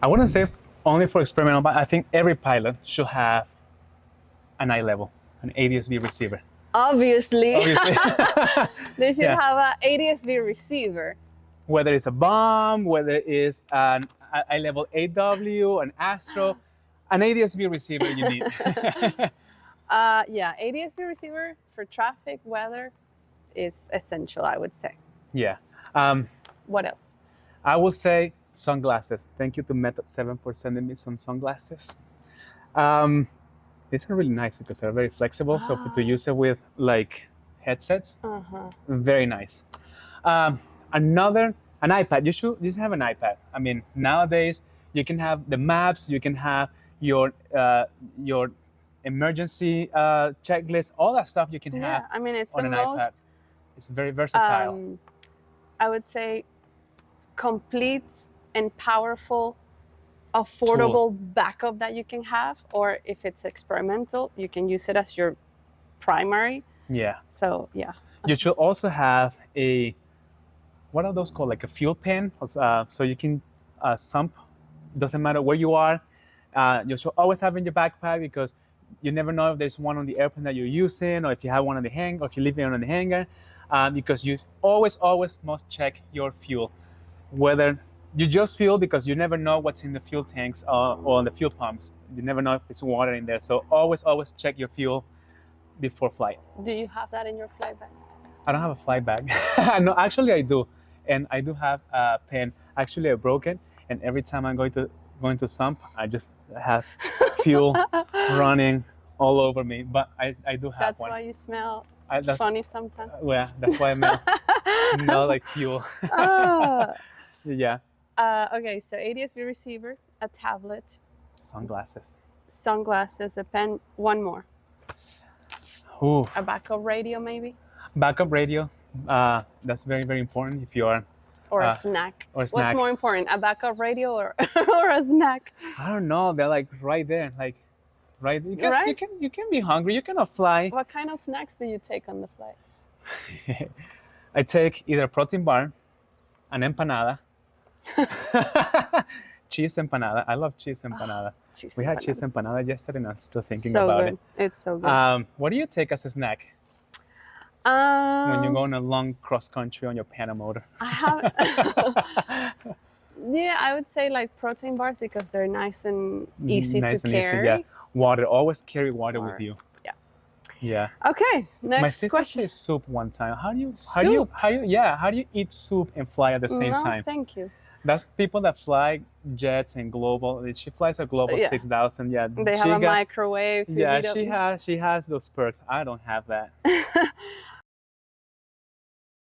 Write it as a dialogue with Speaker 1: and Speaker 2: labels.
Speaker 1: I wouldn't say only for experimental, but I think every pilot should have an eye level, an ADS-B receiver.
Speaker 2: Obviously.
Speaker 1: Obviously.
Speaker 2: They should
Speaker 1: Yeah.
Speaker 2: have an ADS-B receiver.
Speaker 1: Whether it's a bomb, whether it's an eye level AW, an Astro, an ADS-B receiver you need.
Speaker 2: Yeah, ADS-B receiver for traffic, weather is essential, I would say.
Speaker 1: Yeah.
Speaker 2: What else?
Speaker 1: I will say sunglasses. Thank you to Method 7 for sending me some sunglasses. These are really nice because they're very flexible. So to use it with like headsets, very nice. An iPad. You should have an iPad. I mean, nowadays you can have the maps, you can have your emergency checklist, all that stuff you can have.
Speaker 2: Yeah, I mean, it's
Speaker 1: on
Speaker 2: the
Speaker 1: an
Speaker 2: most.
Speaker 1: iPad. It's very versatile.
Speaker 2: I would say complete and powerful, affordable backup that you can have, or if it's experimental, you can use it as your primary.
Speaker 1: Yeah.
Speaker 2: So yeah.
Speaker 1: You should also have what are those called? Like a fuel pen, so you can sump. Doesn't matter where you are. You should always have in your backpack because you never know if there's one on the airplane that you're using, or if you have one on the hangar, or if you leave it on the hangar. Because you always must check your fuel, whether you just fuel, because you never know what's in the fuel tanks or on the fuel pumps. You never know if it's water in there. So always check your fuel before flight.
Speaker 2: Do you have that in your flight bag?
Speaker 1: I don't have a flight bag. No, actually I do, and I do have a pen. Actually, I broke it, and every time I'm going to sump, I just have fuel running all over me. But I do have
Speaker 2: That's
Speaker 1: one.
Speaker 2: why you smell
Speaker 1: That's
Speaker 2: funny sometimes.
Speaker 1: Yeah, that's why I smell like fuel. Yeah.
Speaker 2: Okay, so ADS-B receiver, a tablet,
Speaker 1: Sunglasses,
Speaker 2: a pen, one more.
Speaker 1: Ooh.
Speaker 2: A backup radio, maybe?
Speaker 1: Backup radio. That's very, very important if you are.
Speaker 2: Or a snack.
Speaker 1: Or a snack.
Speaker 2: What's more important, a backup radio or or a snack?
Speaker 1: I don't know. They're like right there, like right.
Speaker 2: Right?
Speaker 1: You can be hungry. You cannot fly.
Speaker 2: What kind of snacks do you take on the flight?
Speaker 1: I take either a protein bar, an empanada, cheese empanada. I love cheese empanada. We had cheese empanada yesterday, and I'm still thinking about it.
Speaker 2: It's so good.
Speaker 1: What do you take as a snack when you're going a long cross country on your Panamotor?
Speaker 2: Yeah, I would say like protein bars because they're nice and easy to carry.
Speaker 1: Yeah. Water. Always carry water with you.
Speaker 2: Yeah.
Speaker 1: Yeah.
Speaker 2: Okay. Next
Speaker 1: My sister
Speaker 2: question.
Speaker 1: said soup one time. How do you eat soup and fly at the same time?
Speaker 2: Thank you.
Speaker 1: That's people that fly jets and Global. She flies a Global 6000. Yeah.
Speaker 2: They have a microwave to heat up.
Speaker 1: She has those perks. I don't have that.